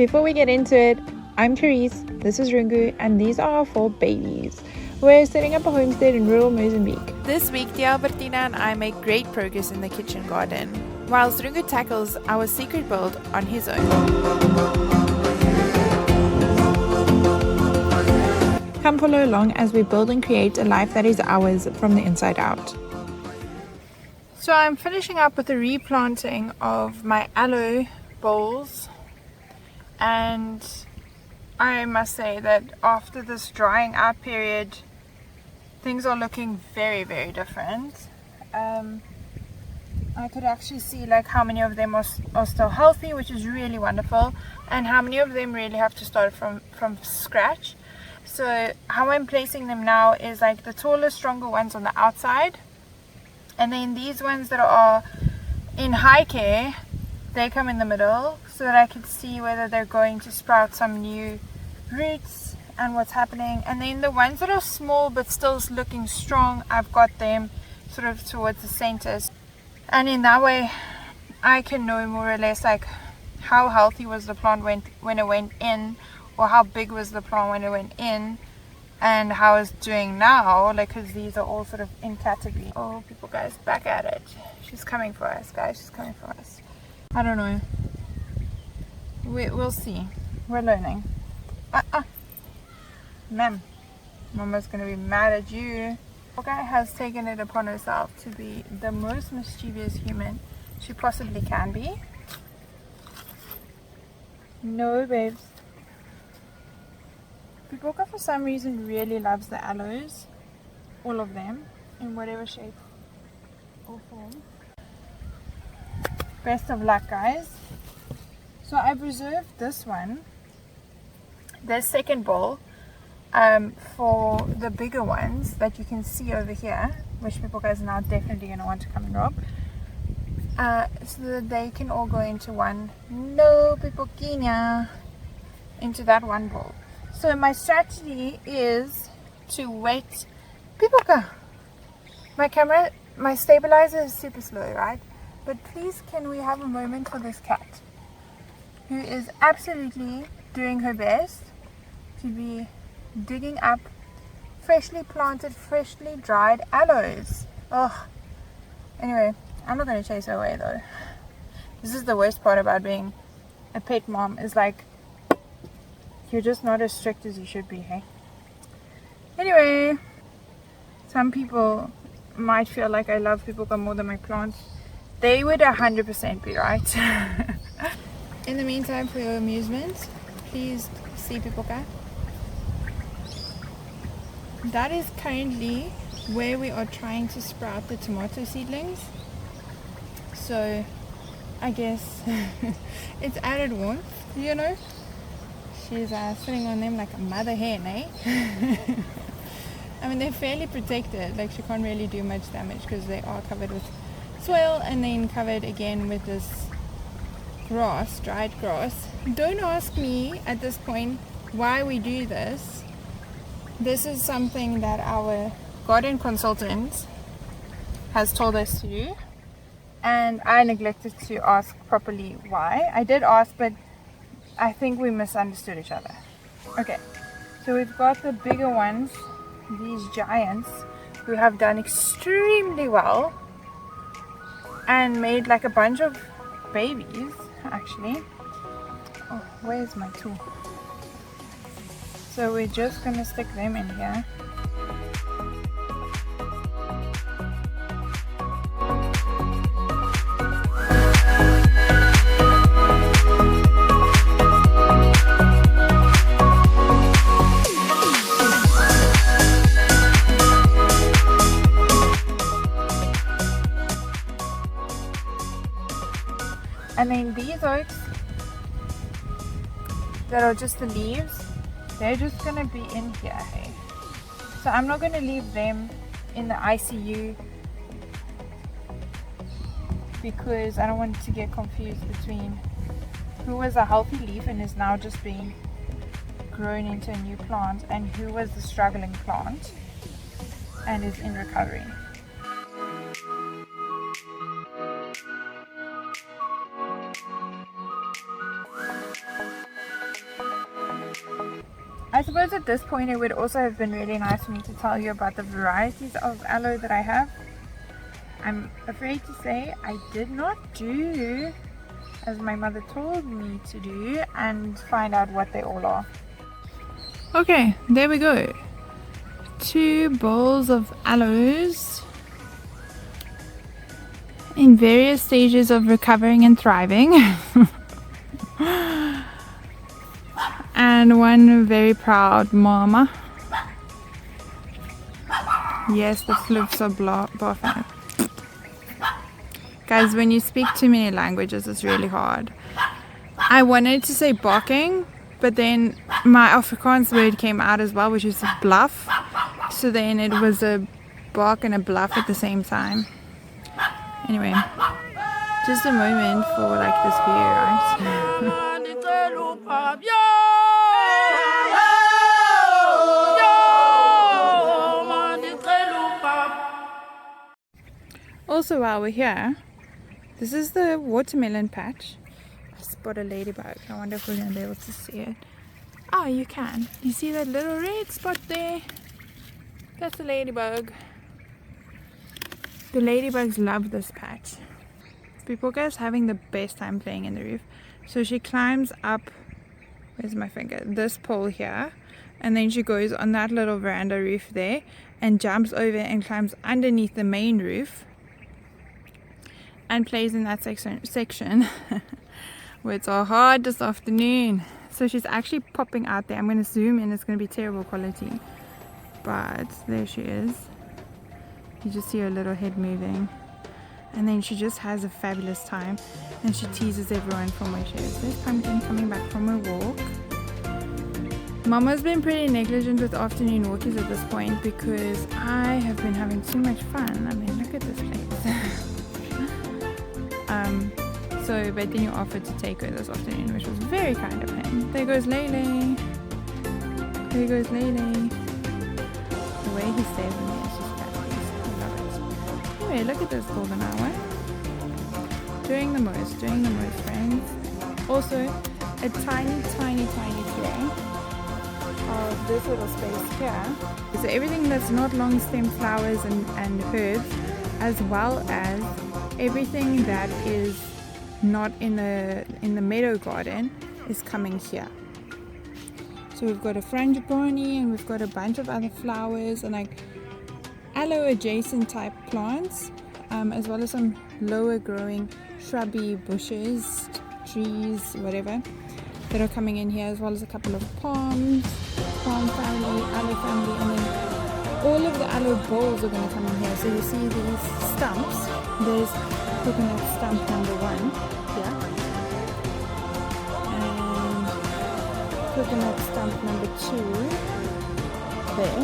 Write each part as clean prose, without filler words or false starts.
Before we get into it, I'm Therese, this is Rungu, and these are our 4 babies. We're setting up a homestead in rural Mozambique. This week, Tia Albertina and I make great progress in the kitchen garden, whilst Rungu tackles our secret build on his own. Come follow along as we build and create a life that is ours from the inside out. So I'm finishing up with the replanting of my aloe bowls, and I must say that after this drying out period, things are looking very, very different. I could actually see like how many of them are still healthy, which is really wonderful, and how many of them really have to start from scratch. So how I'm placing them now is like the taller, stronger ones on the outside, and then these ones that are in high care, they come in the middle so that I can see whether they're going to sprout some new roots and what's happening. And then the ones that are small but still looking strong, I've got them sort of towards the centers, and in that way I can know more or less like how healthy was the plant when it went in, or how big was the plant when it went in, and how it's doing now, like, because these are all sort of in category. Oh, people, guys, back at it. She's coming for us, guys. She's coming for us. I don't know. We'll see. We're learning. Ma'am, Mama's gonna be mad at you. Olga has taken it upon herself to be the most mischievous human she possibly can be. No, babes. Pipoca for some reason really loves the aloes, all of them, in whatever shape or form. Best of luck, guys. So I've reserved this one, this second bowl, for the bigger ones that you can see over here, which Pipoca is now definitely going to want to come and rob, so that they can all go into one, no Pipoquinha, into that one bowl. So my strategy is to wait. Pipoca, my stabilizer is super slow, right? But please, can we have a moment for this cat, who is absolutely doing her best to be digging up freshly planted, freshly dried aloes. Oh, anyway, I'm not going to chase her away though. This is the worst part about being a pet mom, is like, you're just not as strict as you should be, hey? Anyway, some people might feel like I love Pipoca more than my plants. They would 100% be right. In the meantime, for your amusement, please see Pipoca. That is currently where we are trying to sprout the tomato seedlings. So I guess it's added warmth, you know. She's sitting on them like a mother hen, eh? I mean, they're fairly protected, like she can't really do much damage because they are covered with soil and then covered again with this grass, dried grass. Don't ask me at this point why we do this. This is something that our garden consultant has told us to do, and I neglected to ask properly why. I did ask, but I think we misunderstood each other. Okay, so we've got the bigger ones, these giants, who have done extremely well and made like a bunch of babies, actually. Oh, where's my tool? So we're just gonna stick them in here. And then these oaks that are just the leaves, they're just going to be in here, hey? So I'm not going to leave them in the ICU because I don't want to get confused between who was a healthy leaf and is now just being grown into a new plant, and who was the struggling plant and is in recovery. I suppose at this point it would also have been really nice for me to tell you about the varieties of aloe that I have. I'm afraid to say I did not do as my mother told me to do and find out what they all are. Okay, there we go. 2 bowls of aloes in various stages of recovering and thriving. And one very proud mama. Yes, the floofs are barfing. Guys, when you speak too many languages, it's really hard. I wanted to say barking, but then my Afrikaans word came out as well, which is bluff. So then it was a bark and a bluff at the same time. Anyway, just a moment for like this view, right? Also, while we're here, this is the watermelon patch. I spot a ladybug. I wonder if we're going to be able to see it. Oh, you can. You see that little red spot there? That's a ladybug. The ladybugs love this patch. Pipoca is having the best time playing in the roof. So she climbs up, where's my finger? This pole here. And then she goes on that little veranda roof there and jumps over and climbs underneath the main roof and plays in that section where it's all hard this afternoon. So she's actually popping out there. I'm going to zoom in. It's going to be terrible quality. But there she is. You just see her little head moving. And then she just has a fabulous time. And she teases everyone from where she is. There's Pumpkin coming back from her walk. Mama's been pretty negligent with afternoon walkies at this point because I have been having too much fun. I mean, look at this place. But then you offered to take her this afternoon, which was very kind of him. There goes Lele. There goes Lele. The way he stays in there is just fabulous. I love it. Anyway, look at this golden hour. Doing the most, friends. Also, a tiny tray of this little space here. So everything that's not long stem flowers and herbs, as well as everything that is not in the meadow garden is coming here. So we've got a frangipani and we've got a bunch of other flowers and like aloe adjacent type plants, as well as some lower growing shrubby bushes, trees, whatever, that are coming in here, as well as a couple of palm family, aloe family, and then all of the aloe bowls are going to come in here. So you see these stumps. There's coconut stump number 1 here, and coconut stump number 2 there.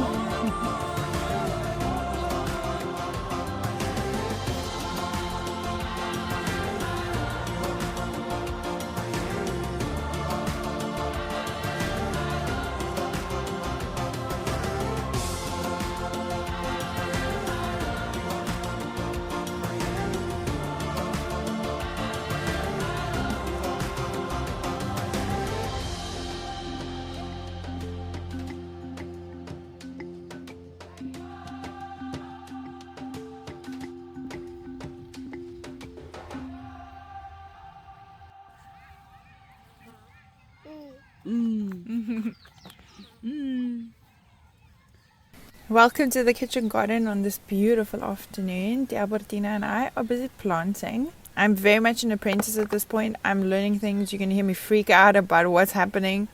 Welcome to the kitchen garden on this beautiful afternoon. Diabortina and I are busy planting. I'm very much an apprentice at this point. I'm learning things. You can hear me freak out about what's happening.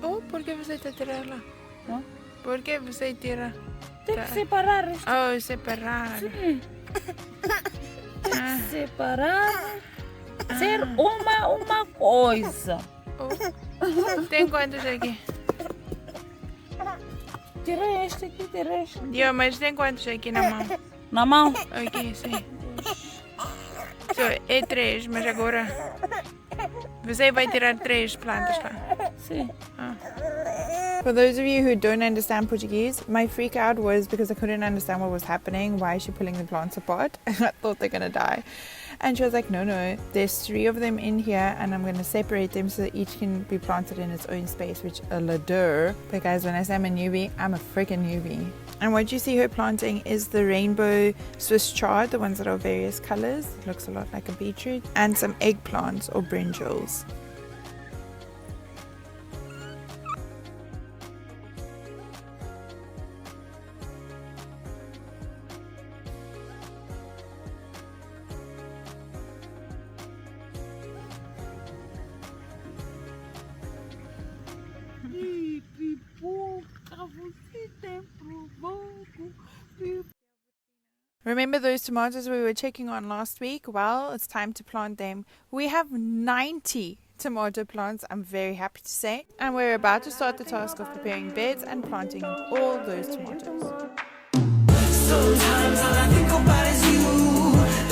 Oh, ¿por qué você está tirando lá? ¿Por qué você tira? Tem que separar isto. Oh, separar. Sim. Separar. Ser uma coisa. Oh. Tem quantos aqui? Tira este aqui, tira este. Mas tem quantos aqui na mão? Na mão? Aqui, sim. So, é 3, mas agora você vai tirar 3 plantas lá. Sim. For those of you who don't understand Portuguese, my freak out was because I couldn't understand what was happening. Why is she pulling the plants apart? I thought they're gonna die. And she was like, no, there's 3 of them in here and I'm going to separate them so that each can be planted in its own space, which a ladder. But guys, when I say I'm a newbie, I'm a freaking newbie. And what you see her planting is the rainbow Swiss chard, the ones that are various colors. It looks a lot like a beetroot. And some eggplants or brinjals. Remember those tomatoes we were checking on last week? Well, it's time to plant them. We have 90 tomato plants, I'm very happy to say. And we're about to start the task of preparing beds and planting all those tomatoes. Sometimes all I think about is you.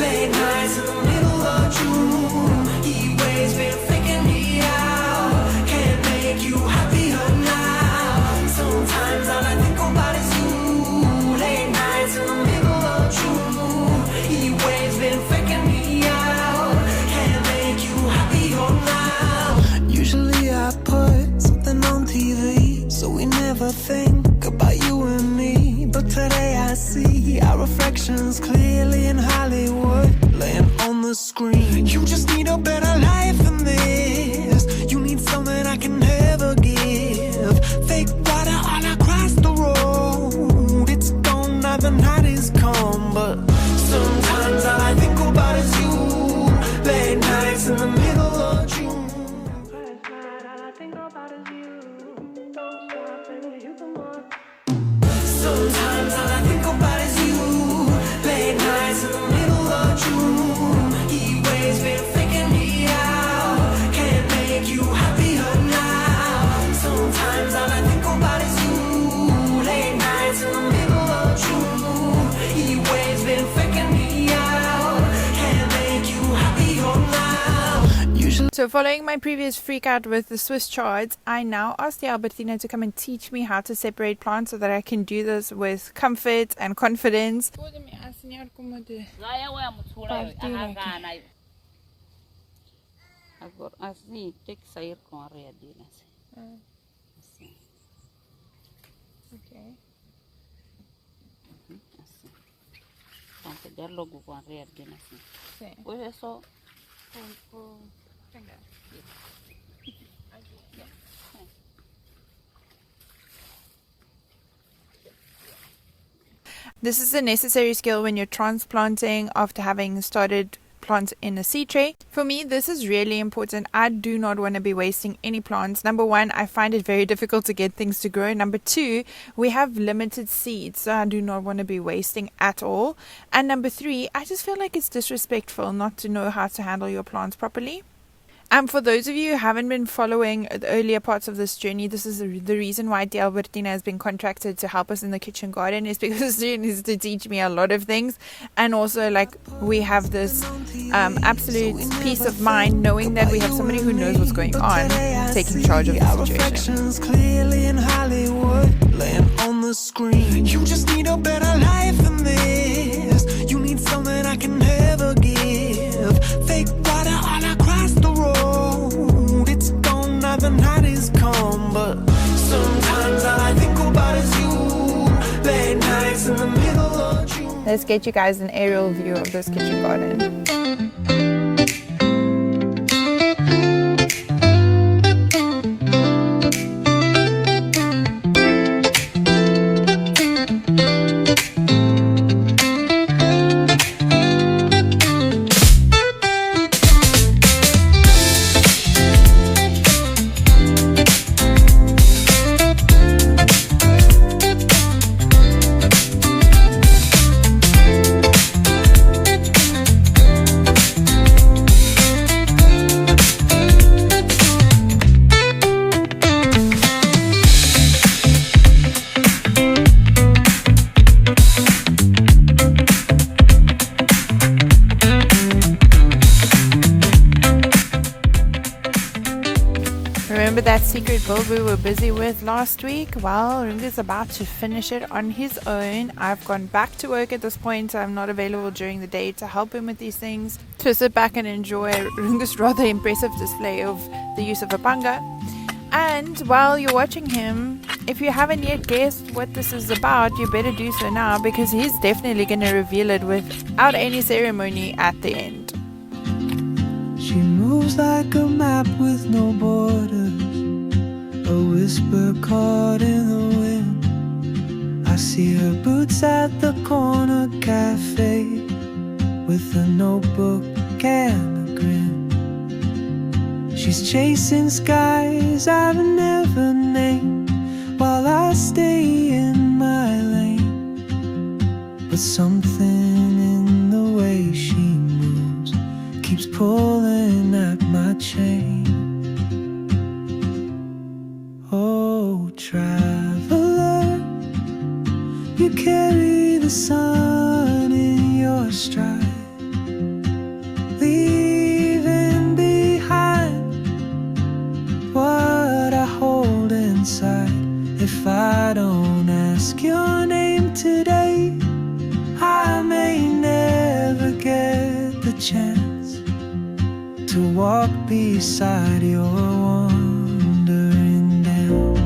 Late nights in the middle of June. Heat waves been faking me out. Can't make you happier now. Sometimes all I think about is you. Late nights in the middle of June. Heat waves been faking me out. Can't make you happier now. Usually I put something on TV, so we never think about you and me. But today I see our reflections clearly in Hollywood, laying on the screen. You just need a better life than this. You need something I can never give. Fake water all across the road. It's gone now, the night is come. But sometimes all I think about is you. Late nights in the middle of June. Last night all I think about is you. Don't stop, baby, you come on. Sometimes all I think about is you. Late nights in the middle of June. Heat waves been faking me out. Can't make you happier now. Sometimes all I think about is you. Late nights in the middle of June. Heat waves been faking me out. Can't make you happier now. Usually. So following my previous freak out with the Swiss chards, I now asked the Albertina to come and teach me how to separate plants so that I can do this with comfort and confidence. Agora assim tem que sair com a redinha assim. Assim. Okay. Assim. Então pegar logo com a redinha assim. Sim. Hoje é só This is a necessary skill when you're transplanting after having started plants in a seed tray. For me, this is really important. I do not want to be wasting any plants. Number 1, I find it very difficult to get things to grow. Number 2, we have limited seeds, so I do not want to be wasting at all. And number 3, I just feel like it's disrespectful not to know how to handle your plants properly. And for those of you who haven't been following the earlier parts of this journey, this is the reason why Albertina has been contracted to help us in the kitchen garden, is because she needs to teach me a lot of things. And also, like, we have this absolute peace of mind knowing that we have somebody who knows what's going on taking charge of the situation. Clearly in Hollywood, laying on the screen. You just need a better life than this. You need something I can never give. Fake water all across the road. It's gone now, the night is come. But sometimes all I think about is you. Late nights in the middle of June. Let's get you guys an aerial view of this kitchen garden. Remember that secret build we were busy with last week? Well, Rungu's about to finish it on his own. I've gone back to work at this point, so I'm not available during the day to help him with these things. So sit back and enjoy Rungu's rather impressive display of the use of a panga. And while you're watching him, if you haven't yet guessed what this is about, you better do so now, because he's definitely going to reveal it without any ceremony at the end. She moves like a map with no borders, a whisper caught in the wind. I see her boots at the corner cafe with a notebook and a grin. She's chasing skies I've never named while I stay in my lane. But something in the way she moves keeps pulling at my chain. Oh, traveler, you carry the sun in your stride, leaving behind what I hold inside. If I don't ask your name today, I may never get the chance to walk beside your wandering dance.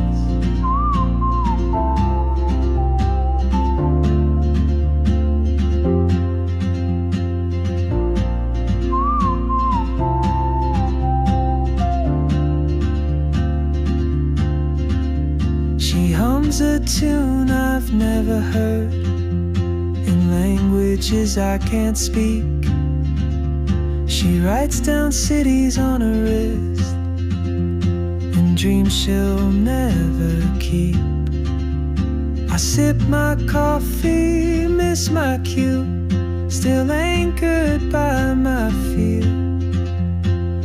She hums a tune I've never heard in languages I can't speak. She writes down cities on her wrist and dreams she'll never keep. I sip my coffee, miss my cue, still anchored by my fear.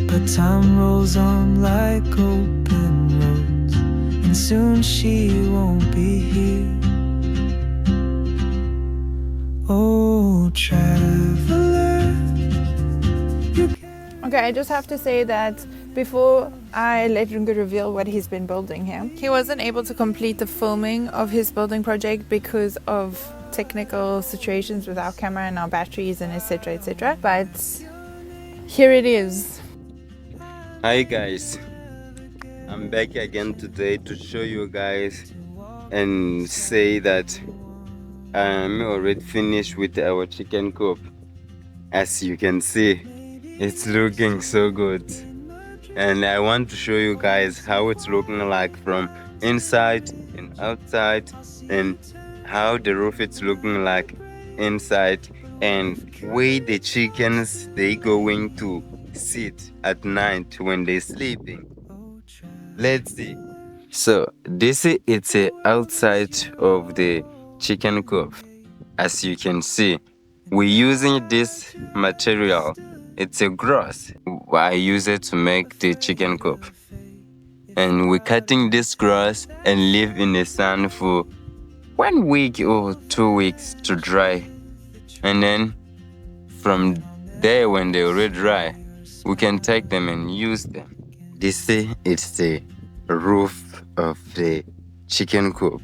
But time rolls on like open roads, and soon she won't be here. Oh, traveler. Okay, I just have to say that before I let Rungu reveal what he's been building here, he wasn't able to complete the filming of his building project because of technical situations with our camera and our batteries and etc, etc. But here it is. Hi guys, I'm back again today to show you guys and say that I'm already finished with our chicken coop. As you can see, it's looking so good, and I want to show you guys how it's looking like from inside and outside, and how the roof is looking like inside, and where the chickens they going to sit at night when they're sleeping. Let's see. So this is it's outside of the chicken coop. As you can see, we're using this material. It's a grass. I use it to make the chicken coop. And we're cutting this grass and leave in the sun for 1 week or 2 weeks to dry. And then from there, when they're already dry, we can take them and use them. This is the roof of the chicken coop.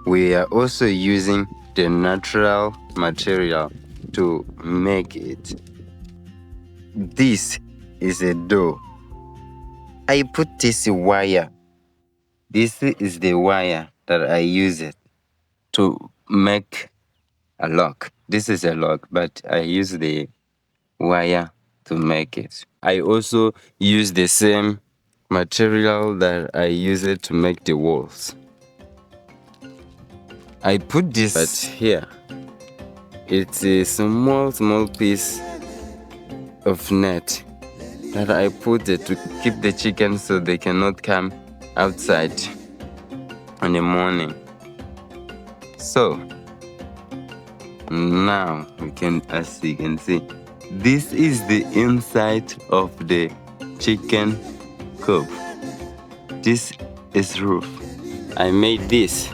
We are also using the natural material to make it. This is a door. I put this wire. This is the wire that I use it to make a lock. This is a lock, but I use the wire to make it. I also use the same material that I use it to make the walls. I put this but here. It's a small piece of net that I put it to keep the chickens so they cannot come outside in the morning. So now we can, as you can see, this is the inside of the chicken coop. This is roof. I made this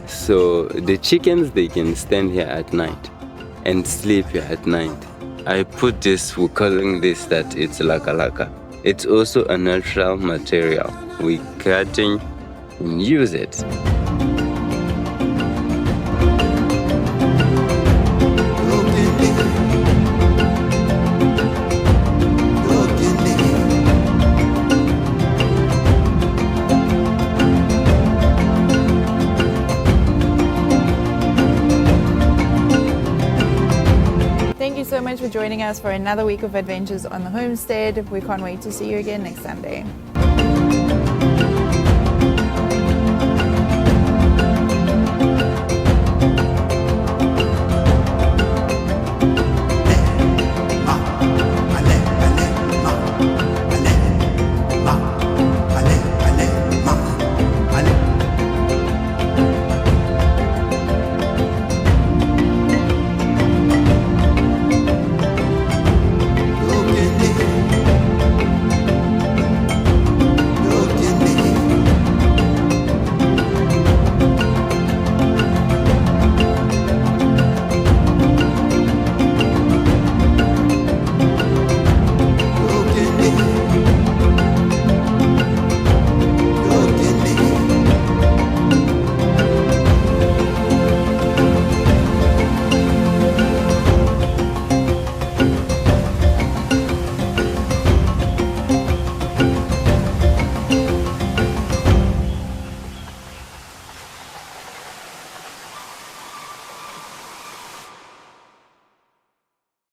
so the chickens they can stand here at night and sleep here at night. I put this, we're calling this that it's laka. It's also a natural material. We cutting and use it. Thank you so much for joining us for another week of adventures on the homestead. We can't wait to see you again next Sunday.